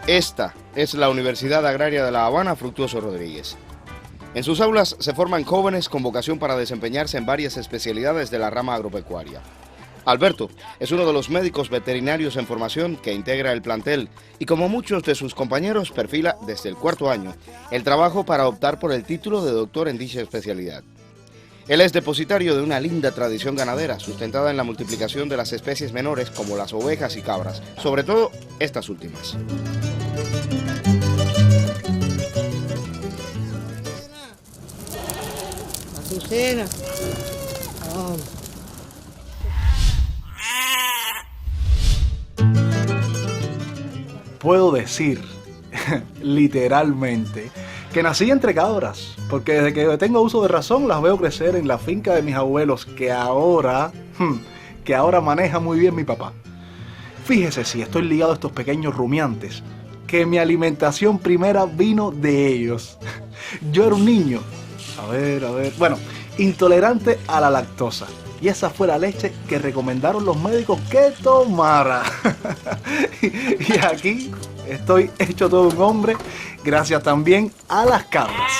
Esta es la Universidad Agraria de La Habana Fructuoso Rodríguez. En sus aulas se forman jóvenes con vocación para desempeñarse en varias especialidades de la rama agropecuaria. Alberto es uno de los médicos veterinarios en formación que integra el plantel y, como muchos de sus compañeros, perfila desde el cuarto año el trabajo para optar por el título de doctor en dicha especialidad. Él es depositario de una linda tradición ganadera sustentada en la multiplicación de las especies menores como las ovejas y cabras, sobre todo estas últimas. Azucena. Oh. Puedo decir, literalmente, que nací entre cabras, porque desde que tengo uso de razón las veo crecer en la finca de mis abuelos, que ahora maneja muy bien mi papá. Fíjese si estoy ligado a estos pequeños rumiantes, que mi alimentación primera vino de ellos. Yo era un niño, intolerante a la lactosa. Y esa fue la leche que recomendaron los médicos que tomara. Y aquí estoy hecho todo un hombre, gracias también a las cabras.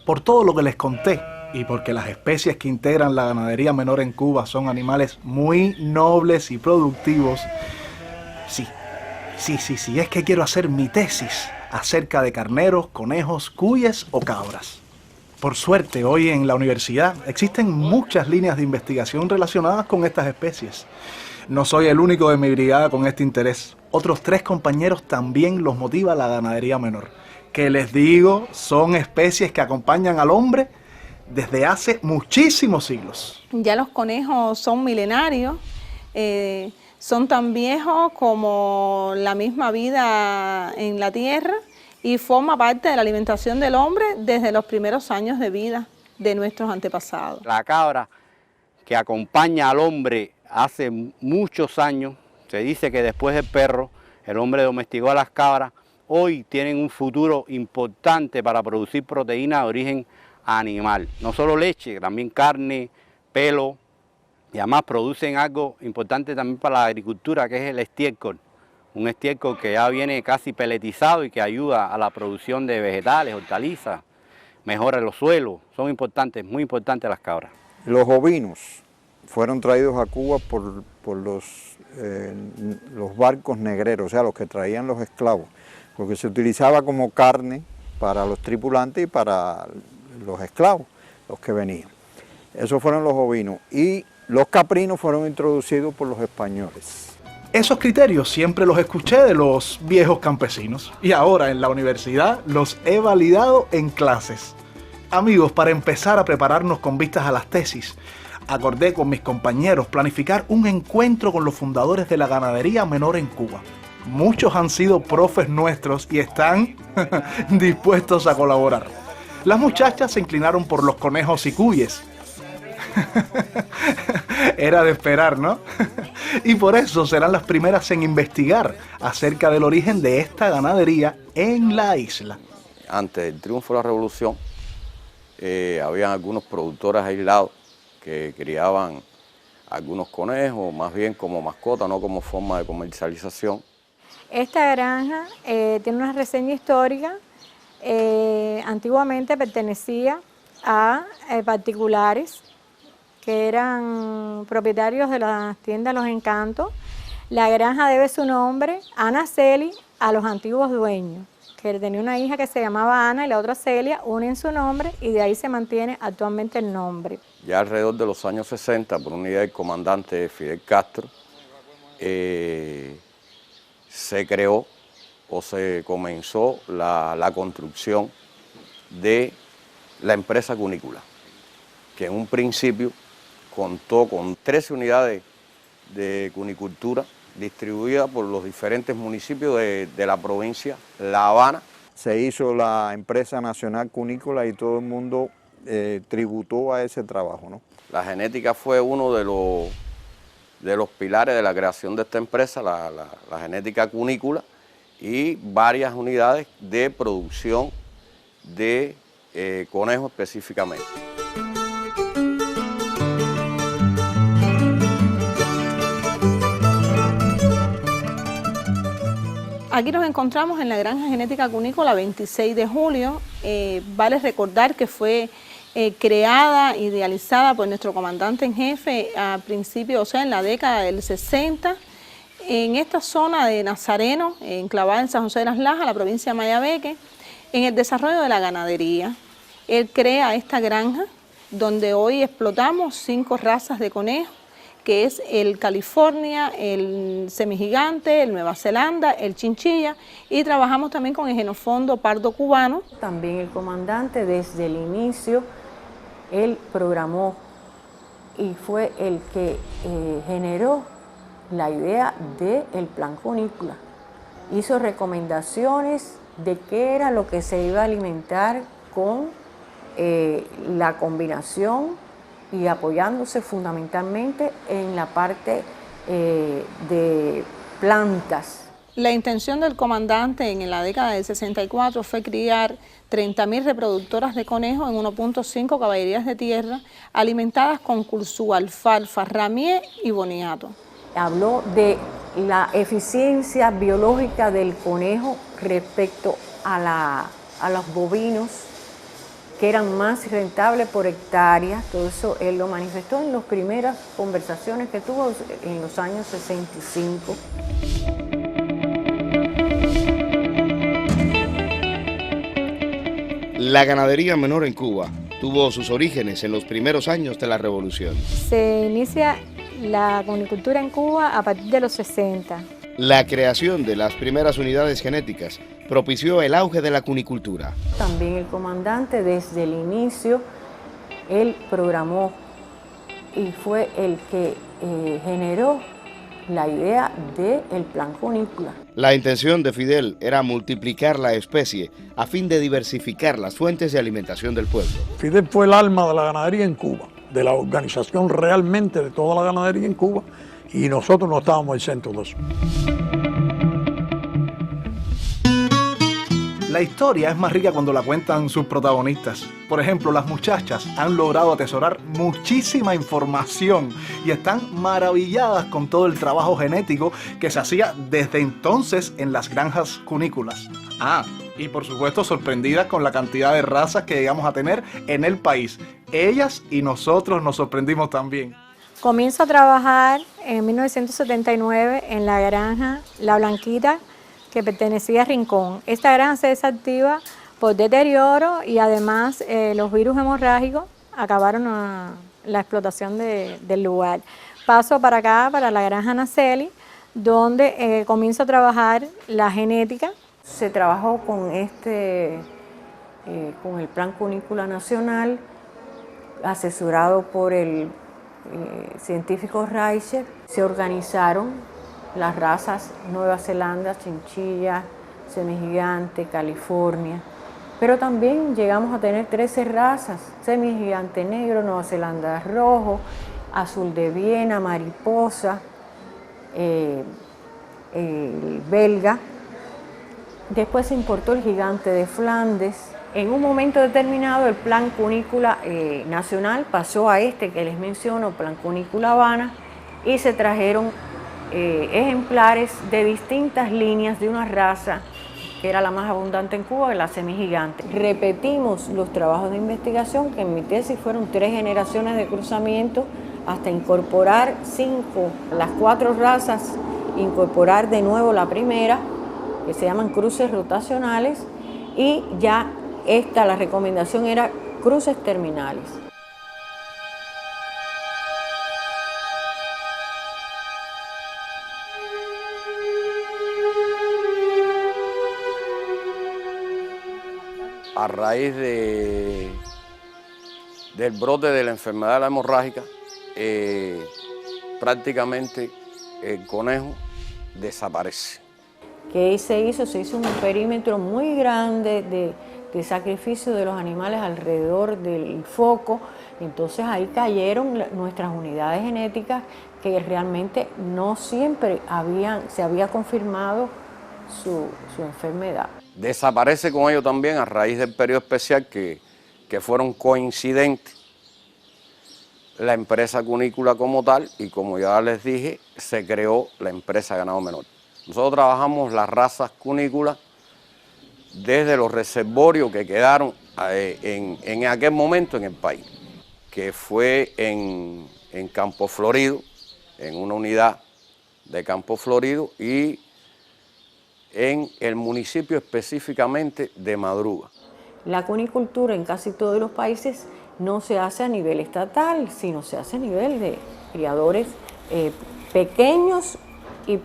Por todo lo que les conté y porque las especies que integran la ganadería menor en Cuba son animales muy nobles y productivos, sí, es que quiero hacer mi tesis acerca de carneros, conejos, cuyes o cabras. Por suerte, hoy en la universidad existen muchas líneas de investigación relacionadas con estas especies. No soy el único de mi brigada con este interés. Otros 3 compañeros también los motiva la ganadería menor, que les digo, son especies que acompañan al hombre desde hace muchísimos siglos. Ya los conejos son milenarios, son tan viejos como la misma vida en la tierra y forma parte de la alimentación del hombre desde los primeros años de vida de nuestros antepasados. La cabra que acompaña al hombre hace muchos años, se dice que después del perro, el hombre domesticó a las cabras. Hoy tienen un futuro importante para producir proteína de origen animal. No solo leche, también carne, pelo, y además producen algo importante también para la agricultura, que es el estiércol. Un estiércol que ya viene casi peletizado y que ayuda a la producción de vegetales, hortalizas, mejora los suelos. Son importantes, muy importantes las cabras. Los ovinos fueron traídos a Cuba por los barcos negreros, o sea, los que traían los esclavos, porque se utilizaba como carne para los tripulantes y para los esclavos, los que venían. Esos fueron los ovinos, y los caprinos fueron introducidos por los españoles. Esos criterios siempre los escuché de los viejos campesinos, y ahora en la universidad los he validado en clases. Amigos, para empezar a prepararnos con vistas a las tesis, acordé con mis compañeros planificar un encuentro con los fundadores de la ganadería menor en Cuba. Muchos han sido profes nuestros y están dispuestos a colaborar. Las muchachas se inclinaron por los conejos y cuyes. Era de esperar, ¿no? Y por eso serán las primeras en investigar acerca del origen de esta ganadería en la isla. Antes del triunfo de la revolución, habían algunos productores aislados que criaban algunos conejos, más bien como mascota, no como forma de comercialización. Esta granja tiene una reseña histórica. Antiguamente pertenecía a particulares que eran propietarios de las tiendas Los Encantos. La granja debe su nombre, Ana Celi, a los antiguos dueños, que tenía una hija que se llamaba Ana y la otra Celia, unen su nombre y de ahí se mantiene actualmente el nombre. Ya alrededor de los años 60, por una idea del comandante Fidel Castro, se creó o se comenzó la construcción de la empresa cunícola, que en un principio contó con 13 unidades de cunicultura distribuidas por los diferentes municipios de la provincia La Habana. se hizo la empresa nacional cunícola y todo el mundo tributó a ese trabajo, ¿no? La genética fue uno de los pilares de la creación de esta empresa, la genética cunícola, y varias unidades de producción de conejos específicamente. Aquí nos encontramos en la Granja Genética Cunícola 26 de julio. Vale recordar que fue creada, idealizada por nuestro comandante en jefe a principios, o sea, en la década del 60, en esta zona de Nazareno, enclavada en San José de las Lajas, la provincia de Mayabeque, en el desarrollo de la ganadería. Él crea esta granja donde hoy explotamos 5 razas de conejos, que es el California, el semigigante, el Nueva Zelanda, el chinchilla, y trabajamos también con el genofondo pardo cubano. También el comandante desde el inicio, él programó y fue el que generó la idea del plan cunícola. Hizo recomendaciones de qué era lo que se iba a alimentar con la combinación y apoyándose fundamentalmente en la parte de plantas. La intención del comandante en la década del 64 fue criar 30.000 reproductoras de conejos en 1.5 caballerías de tierra alimentadas con curzú, alfalfa, ramier y boniato. Habló de la eficiencia biológica del conejo respecto a los bovinos, que eran más rentables por hectárea. Todo eso él lo manifestó en las primeras conversaciones que tuvo en los años 65. La ganadería menor en Cuba tuvo sus orígenes en los primeros años de la Revolución. Se inicia la cunicultura en Cuba a partir de los 60. La creación de las primeras unidades genéticas propició el auge de la cunicultura. También el comandante desde el inicio, él programó y fue el que generó la idea del plan cunícola. La intención de Fidel era multiplicar la especie a fin de diversificar las fuentes de alimentación del pueblo. Fidel fue el alma de la ganadería en Cuba, de la organización realmente de toda la ganadería en Cuba, y nosotros no estábamos al centro de eso. La historia es más rica cuando la cuentan sus protagonistas. Por ejemplo, las muchachas han logrado atesorar muchísima información y están maravilladas con todo el trabajo genético que se hacía desde entonces en las granjas cunícolas. Y por supuesto sorprendidas con la cantidad de razas que llegamos a tener en el país. Ellas y nosotros nos sorprendimos también. Comienzo a trabajar en 1979 en la granja La Blanquita, que pertenecía a Rincón. Esta granja se desactiva por deterioro y además los virus hemorrágicos acabaron la explotación del lugar. Paso para acá, para la granja Naceli, donde comienzo a trabajar la genética. Se trabajó con el Plan Cunícola Nacional, asesorado por el científico Reicher. Se organizaron las razas Nueva Zelanda, chinchilla, semigigante, California, pero también llegamos a tener 13 razas: semigigante negro, Nueva Zelanda rojo, azul de Viena, mariposa, el belga. Después se importó el gigante de Flandes. En un momento determinado el Plan Cunícola Nacional pasó a este que les menciono, Plan Cunícola Habana, y se trajeron ejemplares de distintas líneas de una raza que era la más abundante en Cuba, la semigigante. Repetimos los trabajos de investigación, que en mi tesis fueron 3 generaciones de cruzamiento, hasta incorporar 5, las 4 razas, incorporar de nuevo la primera, que se llaman cruces rotacionales, y ya la recomendación era cruces terminales. A raíz del brote de la enfermedad de la hemorrágica, prácticamente el conejo desaparece. que se hizo un perímetro muy grande de sacrificio de los animales alrededor del foco. Entonces ahí cayeron nuestras unidades genéticas que realmente no siempre se había confirmado su enfermedad. Desaparece con ello también a raíz del periodo especial que fueron coincidentes la empresa cunícola como tal, y como ya les dije, se creó la empresa Ganado Menor. Nosotros trabajamos las razas cunícolas desde los reservorios que quedaron en aquel momento en el país, que fue en Campo Florido, en una unidad de Campo Florido, y en el municipio específicamente de Madruga. La cunicultura en casi todos los países no se hace a nivel estatal, sino se hace a nivel de criadores pequeños y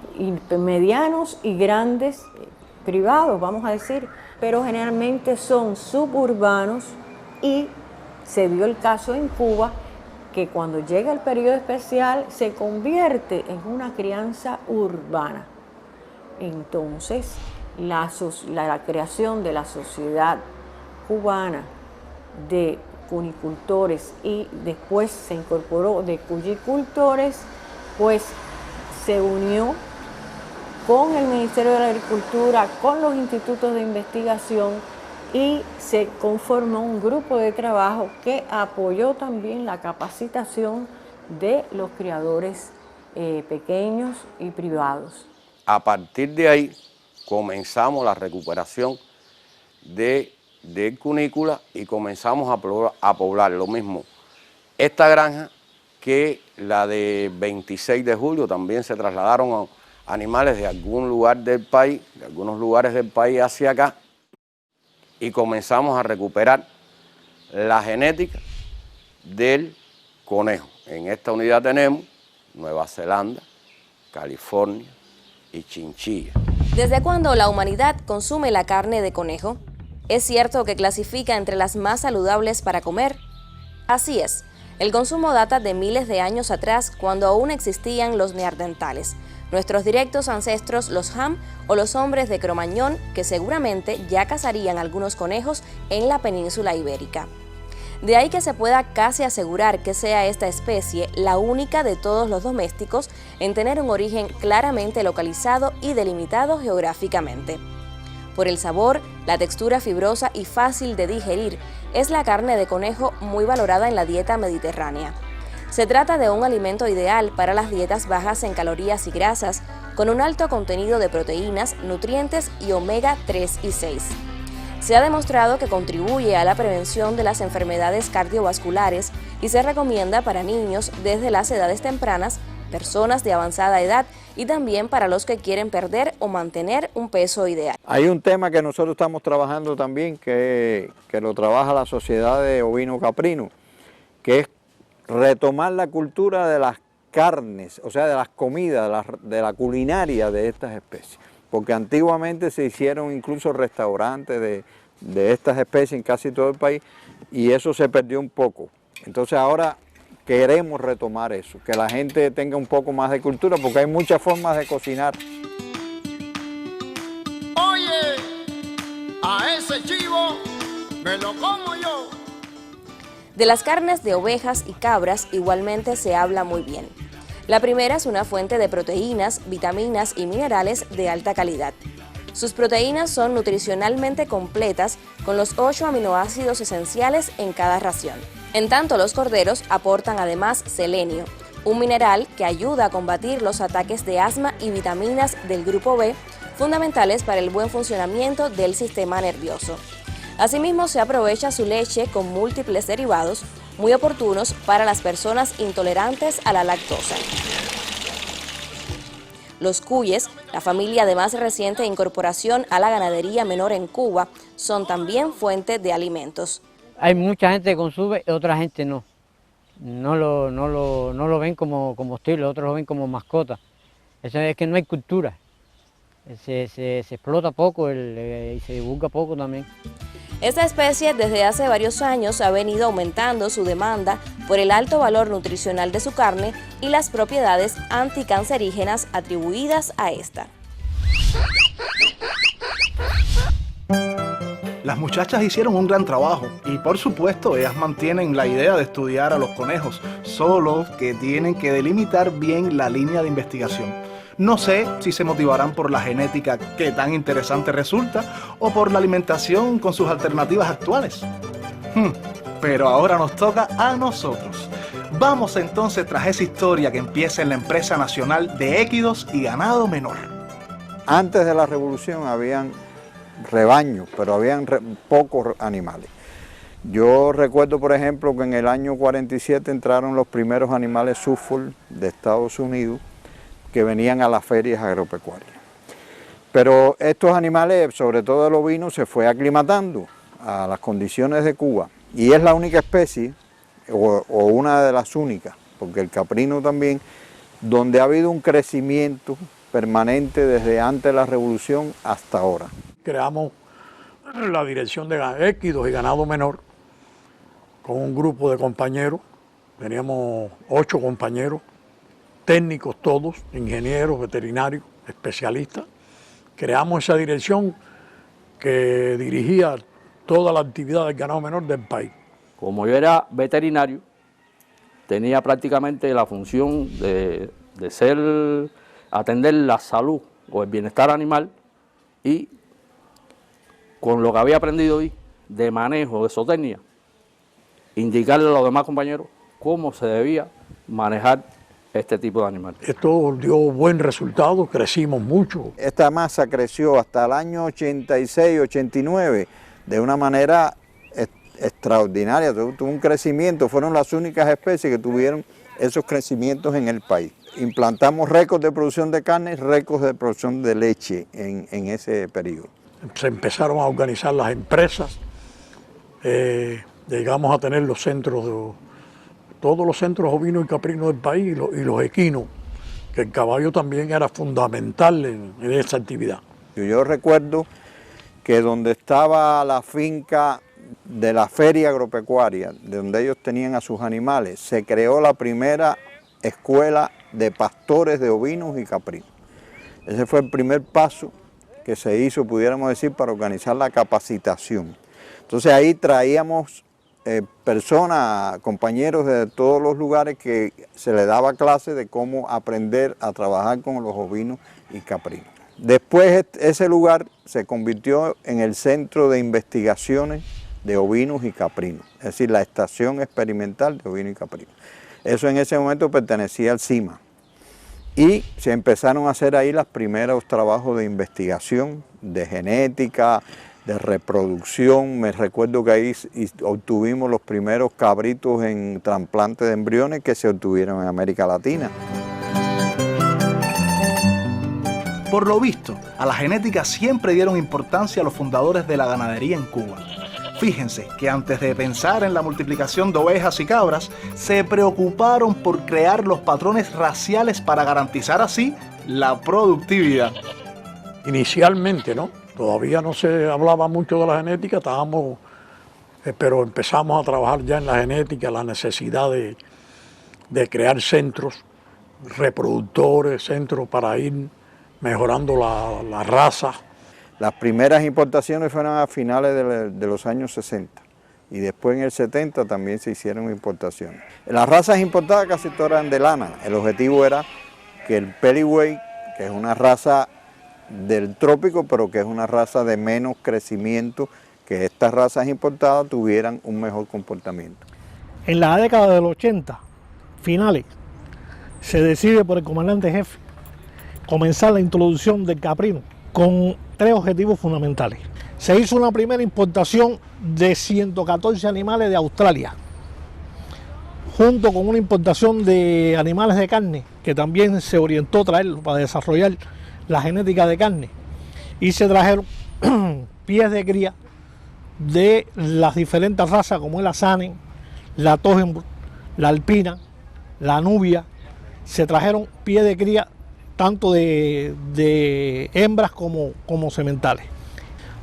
medianos y grandes, privados, vamos a decir, pero generalmente son suburbanos, y se dio el caso en Cuba que cuando llega el periodo especial se convierte en una crianza urbana. Entonces, la creación de la sociedad cubana de cunicultores y después se incorporó de cuyicultores, pues se unió con el Ministerio de la Agricultura, con los institutos de investigación, y se conformó un grupo de trabajo que apoyó también la capacitación de los criadores pequeños y privados. A partir de ahí comenzamos la recuperación de cunícula y comenzamos a poblar lo mismo esta granja que la de 26 de julio. También se trasladaron animales de algún lugar del país, de algunos lugares del país hacia acá, y comenzamos a recuperar la genética del conejo. En esta unidad tenemos Nueva Zelanda, California y chinchilla. ¿Desde cuándo la humanidad consume la carne de conejo? ¿Es cierto que clasifica entre las más saludables para comer? Así es, el consumo data de miles de años atrás, cuando aún existían los neandertales, nuestros directos ancestros, los Ham o los hombres de Cromañón, que seguramente ya cazarían algunos conejos en la península ibérica. De ahí que se pueda casi asegurar que sea esta especie la única de todos los domésticos en tener un origen claramente localizado y delimitado geográficamente. Por el sabor, la textura fibrosa y fácil de digerir, es la carne de conejo muy valorada en la dieta mediterránea. Se trata de un alimento ideal para las dietas bajas en calorías y grasas, con un alto contenido de proteínas, nutrientes y omega 3 y 6. Se ha demostrado que contribuye a la prevención de las enfermedades cardiovasculares y se recomienda para niños desde las edades tempranas, personas de avanzada edad y también para los que quieren perder o mantener un peso ideal. Hay un tema que nosotros estamos trabajando también, que lo trabaja la Sociedad de Ovino Caprino, que es retomar la cultura de las carnes, o sea, de las comidas, de la culinaria de estas especies. Porque antiguamente se hicieron incluso restaurantes de estas especies en casi todo el país, y eso se perdió un poco. Entonces ahora queremos retomar eso, que la gente tenga un poco más de cultura, porque hay muchas formas de cocinar. Oye, a ese chivo me lo como yo. De las carnes de ovejas y cabras igualmente se habla muy bien. La primera es una fuente de proteínas, vitaminas y minerales de alta calidad. Sus proteínas son nutricionalmente completas, con los 8 aminoácidos esenciales en cada ración. En tanto, los corderos aportan además selenio, un mineral que ayuda a combatir los ataques de asma, y vitaminas del grupo B, fundamentales para el buen funcionamiento del sistema nervioso. Asimismo, se aprovecha su leche con múltiples derivados, muy oportunos para las personas intolerantes a la lactosa. Los cuyes, la familia de más reciente incorporación a la ganadería menor en Cuba, son también fuente de alimentos. Hay mucha gente que consume y otra gente no. No lo ven como combustible, otros lo ven como mascota. Eso es que no hay cultura. Se explota poco y se divulga poco también. Esta especie desde hace varios años ha venido aumentando su demanda por el alto valor nutricional de su carne y las propiedades anticancerígenas atribuidas a esta. Las muchachas hicieron un gran trabajo y por supuesto ellas mantienen la idea de estudiar a los conejos, solo que tienen que delimitar bien la línea de investigación. No sé si se motivarán por la genética que tan interesante resulta o por la alimentación con sus alternativas actuales. Pero ahora nos toca a nosotros. Vamos entonces tras esa historia que empieza en la Empresa Nacional de Équidos y Ganado Menor. Antes de la revolución habían rebaños, pero habían pocos animales. Yo recuerdo, por ejemplo, que en el año 47 entraron los primeros animales Suffolk de Estados Unidos que venían a las ferias agropecuarias. Pero estos animales, sobre todo el ovino, se fue aclimatando a las condiciones de Cuba y es la única especie, o una de las únicas, porque el caprino también, donde ha habido un crecimiento permanente desde antes de la revolución hasta ahora. Creamos la dirección de équidos y ganado menor con un grupo de compañeros, teníamos 8 compañeros, técnicos todos, ingenieros, veterinarios, especialistas. Creamos esa dirección que dirigía toda la actividad del ganado menor del país. Como yo era veterinario, tenía prácticamente la función de atender la salud o el bienestar animal y con lo que había aprendido hoy de manejo, de zootecnia, indicarle a los demás compañeros cómo se debía manejar este tipo de animales. Esto dio buen resultado, crecimos mucho. Esta masa creció hasta el año 86, 89 de una manera extraordinaria, tuvo un crecimiento, fueron las únicas especies que tuvieron esos crecimientos en el país. Implantamos récords de producción de carne, récords de producción de leche en ese periodo. Se empezaron a organizar las empresas, llegamos a tener los centros, todos los centros ovinos y caprinos del país y los equinos, que el caballo también era fundamental en esa actividad. Yo recuerdo que donde estaba la finca de la feria agropecuaria, de donde ellos tenían a sus animales, se creó la primera escuela de pastores de ovinos y caprinos. Ese fue el primer paso que se hizo, pudiéramos decir, para organizar la capacitación. Entonces ahí traíamos personas, compañeros de todos los lugares que se les daba clase de cómo aprender a trabajar con los ovinos y caprinos. Después ese lugar se convirtió en el centro de investigaciones de ovinos y caprinos, es decir, la estación experimental de ovinos y caprinos. Eso en ese momento pertenecía al CIMA y se empezaron a hacer ahí los primeros trabajos de investigación, de genética, de reproducción. Me recuerdo que ahí obtuvimos los primeros cabritos en trasplante de embriones que se obtuvieron en América Latina. Por lo visto, a la genética siempre dieron importancia los fundadores de la ganadería en Cuba. Fíjense que antes de pensar en la multiplicación de ovejas y cabras, se preocuparon por crear los patrones raciales para garantizar así la productividad. Inicialmente, ¿no? Todavía no se hablaba mucho de la genética, pero empezamos a trabajar ya en la genética, la necesidad de crear centros reproductores, centros para ir mejorando la raza. Las primeras importaciones fueron a finales de los años 60 y después en el 70 también se hicieron importaciones. Las razas importadas casi todas eran de lana. El objetivo era que el Peliway, que es una raza del trópico, pero que es una raza de menos crecimiento, que estas razas importadas tuvieran un mejor comportamiento. En la década del 80, finales, se decide por el comandante jefe comenzar la introducción del caprino con 3 objetivos fundamentales. Se hizo una primera importación de 114 animales de Australia, junto con una importación de animales de carne, que también se orientó a traerlo para desarrollar la genética de carne, y se trajeron pies de cría de las diferentes razas, como es la Sanen, la Toggenburg, la Alpina, la Nubia. Se trajeron pies de cría tanto de hembras como sementales.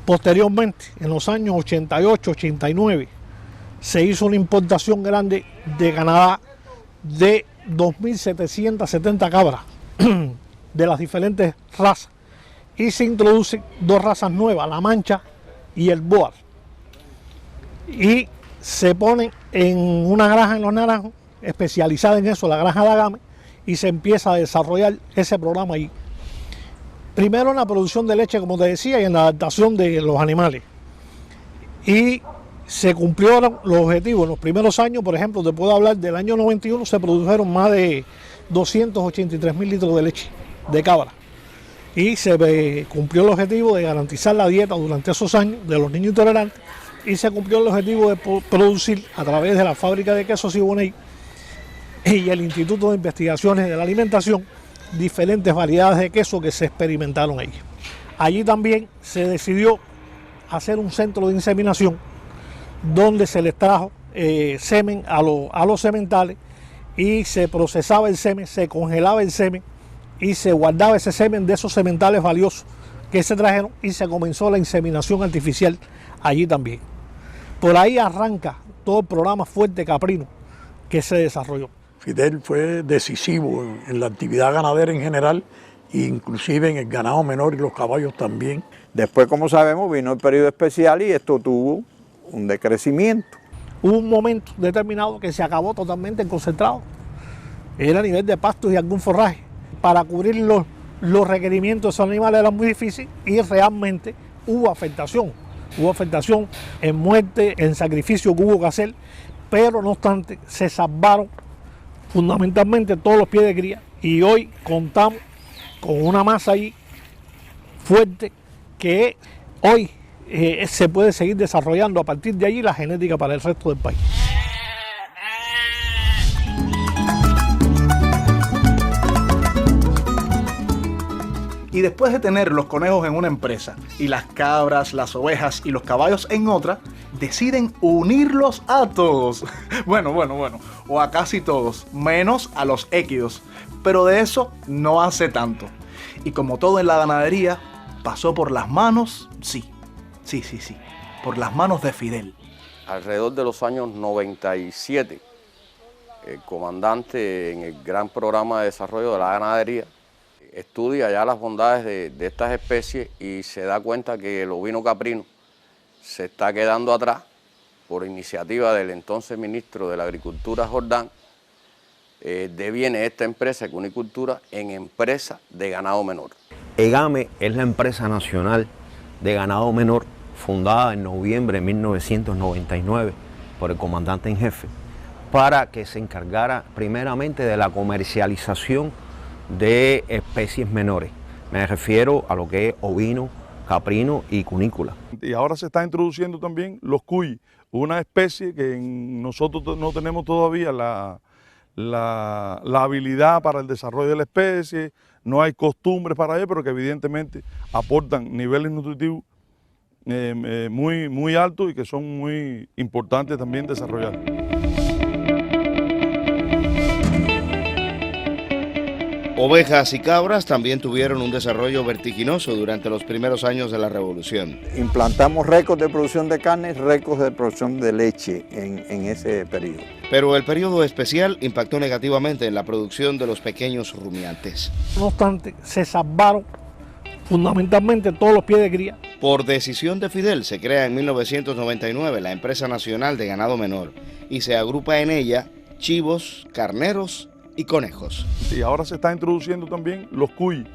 Posteriormente, en los años 88, 89, se hizo una importación grande de Canadá de 2.770 cabras de las diferentes razas, y se introducen 2 razas nuevas, la Mancha y el Boer. y se ponen en una granja en Los Naranjos, especializada en eso, la granja de Agame, y se empieza a desarrollar ese programa ahí. Primero en la producción de leche, como te decía, y en la adaptación de los animales. Y se cumplieron los objetivos. En los primeros años, por ejemplo, te puedo hablar del año 91, se produjeron más de 283.000 litros de leche de cabra. Y se cumplió el objetivo de garantizar la dieta durante esos años de los niños intolerantes, y se cumplió el objetivo de producir a través de la fábrica de quesos Siboney y el Instituto de Investigaciones de la Alimentación diferentes variedades de queso que se experimentaron ahí. Allí también se decidió hacer un centro de inseminación donde se les trajo semen a los sementales, y se procesaba el semen, se congelaba el semen y se guardaba ese semen de esos sementales valiosos que se trajeron, y se comenzó la inseminación artificial allí también. Por ahí arranca todo el programa Fuerte Caprino que se desarrolló. Fidel fue decisivo en la actividad ganadera en general, e inclusive en el ganado menor y los caballos también. Después, como sabemos, vino el periodo especial y esto tuvo un decrecimiento. Hubo un momento determinado que se acabó totalmente el concentrado. Era a nivel de pastos y algún forraje. Para cubrir los requerimientos de esos animales era muy difícil, y realmente hubo afectación. Hubo afectación en muerte, en sacrificio que hubo que hacer, pero no obstante se salvaron fundamentalmente todos los pies de cría, y hoy contamos con una masa ahí fuerte que hoy se puede seguir desarrollando a partir de allí la genética para el resto del país. Y después de tener los conejos en una empresa y las cabras, las ovejas y los caballos en otra, deciden unirlos a todos. Bueno, o a casi todos, menos a los équidos. Pero de eso no hace tanto. Y como todo en la ganadería, pasó por las manos, sí, por las manos de Fidel. Alrededor de los años 97, el comandante en el gran programa de desarrollo de la ganadería estudia ya las bondades de estas especies y se da cuenta que el ovino caprino se está quedando atrás por iniciativa del entonces ministro de la Agricultura, Jordán. Deviene esta empresa, Cunicultura, en empresa de ganado menor. EGAME es la empresa nacional de ganado menor fundada en noviembre de 1999 por el comandante en jefe, para que se encargara primeramente de la comercialización de especies menores. Me refiero a lo que es ovino, caprino y cunícula. Y ahora se está introduciendo también los cuy, una especie que nosotros no tenemos todavía la habilidad para el desarrollo de la especie, no hay costumbres para ello, pero que evidentemente aportan niveles nutritivos muy altos y que son muy importantes también desarrollar. Ovejas y cabras también tuvieron un desarrollo vertiginoso durante los primeros años de la revolución. Implantamos récords de producción de carne, récords de producción de leche en ese periodo. Pero el periodo especial impactó negativamente en la producción de los pequeños rumiantes. No obstante, se salvaron fundamentalmente todos los pies de cría. Por decisión de Fidel se crea en 1999 la Empresa Nacional de Ganado Menor y se agrupa en ella chivos, carneros y conejos. Y ahora se está introduciendo también los cuy.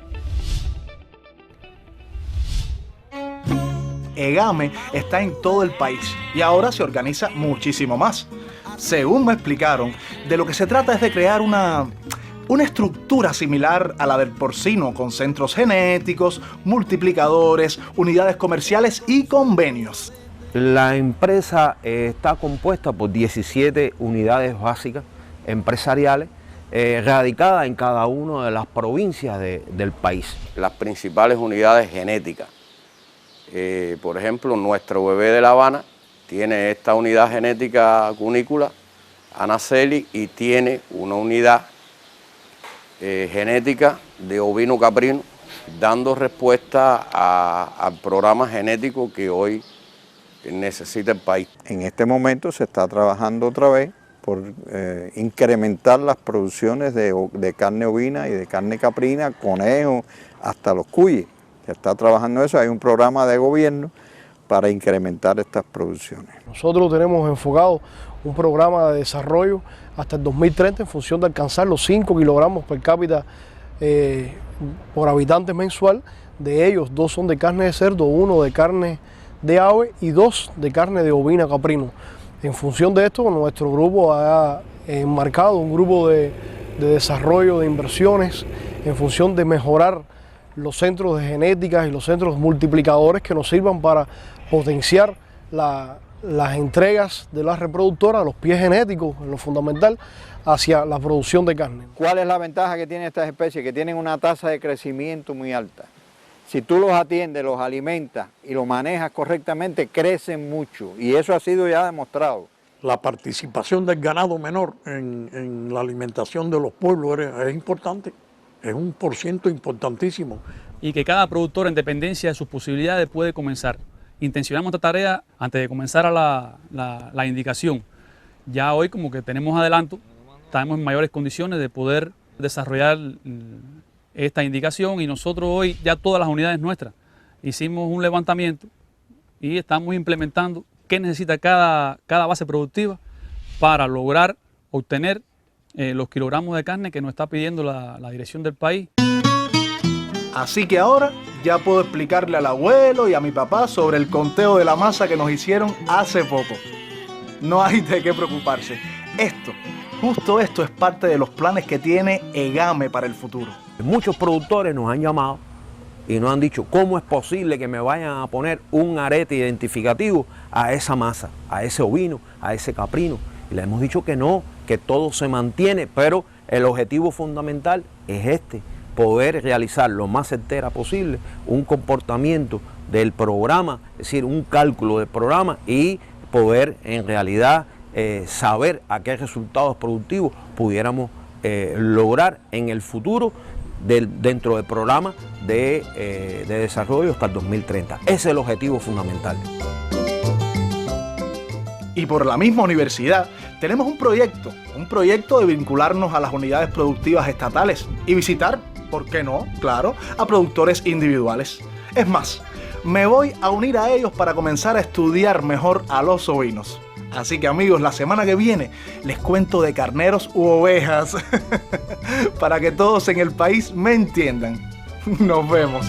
EGAME está en todo el país y ahora se organiza muchísimo más. Según me explicaron, de lo que se trata es de crear una estructura similar a la del porcino, con centros genéticos, multiplicadores, unidades comerciales y convenios. La empresa está compuesta por 17 unidades básicas empresariales radicadas en cada una de las provincias del país. Las principales unidades genéticas, por ejemplo, nuestro bebé de La Habana tiene esta unidad genética cunícula, Anaceli, y tiene una unidad genética de ovino caprino, dando respuesta al programa genético que hoy necesita el país. En este momento se está trabajando otra vez por incrementar las producciones de carne ovina y de carne caprina, conejos, hasta los cuyes. Se está trabajando eso, hay un programa de gobierno para incrementar estas producciones. Nosotros tenemos enfocado un programa de desarrollo hasta el 2030 en función de alcanzar los 5 kilogramos per cápita por habitante mensual. De ellos, 2 son de carne de cerdo, 1 de carne de ave y 2 de carne de ovina caprino. En función de esto, nuestro grupo ha enmarcado un grupo de desarrollo de inversiones en función de mejorar los centros de genética y los centros multiplicadores que nos sirvan para potenciar las entregas de las reproductoras, los pies genéticos, en lo fundamental, hacia la producción de carne. ¿Cuál es la ventaja que tienen estas especies? Que tienen una tasa de crecimiento muy alta. Si tú los atiendes, los alimentas y los manejas correctamente, crecen mucho y eso ha sido ya demostrado. La participación del ganado menor en la alimentación de los pueblos es importante, es un % importantísimo. Y que cada productor, en dependencia de sus posibilidades, puede comenzar. Intencionamos esta tarea antes de comenzar a la indicación. Ya hoy como que tenemos adelanto, estamos en mayores condiciones de poder desarrollar esta indicación y nosotros hoy ya todas las unidades nuestras hicimos un levantamiento y estamos implementando qué necesita cada base productiva para lograr obtener los kilogramos de carne que nos está pidiendo la dirección del país. Así que ahora ya puedo explicarle al abuelo y a mi papá sobre el conteo de la masa que nos hicieron hace poco. No hay de qué preocuparse. Justo esto es parte de los planes que tiene EGAME para el futuro. Muchos productores nos han llamado y nos han dicho cómo es posible que me vayan a poner un arete identificativo a esa masa, a ese ovino, a ese caprino. Y le hemos dicho que no, que todo se mantiene, pero el objetivo fundamental es poder realizar lo más certera posible un comportamiento del programa, es decir, un cálculo del programa y poder en realidad saber a qué resultados productivos pudiéramos lograr en el futuro dentro del programa de desarrollo hasta el 2030. Ese es el objetivo fundamental. Y por la misma universidad tenemos un proyecto de vincularnos a las unidades productivas estatales y visitar, ¿por qué no? Claro, a productores individuales. Es más, me voy a unir a ellos para comenzar a estudiar mejor a los ovinos. Así que amigos, la semana que viene les cuento de carneros u ovejas para que todos en el país me entiendan. Nos vemos.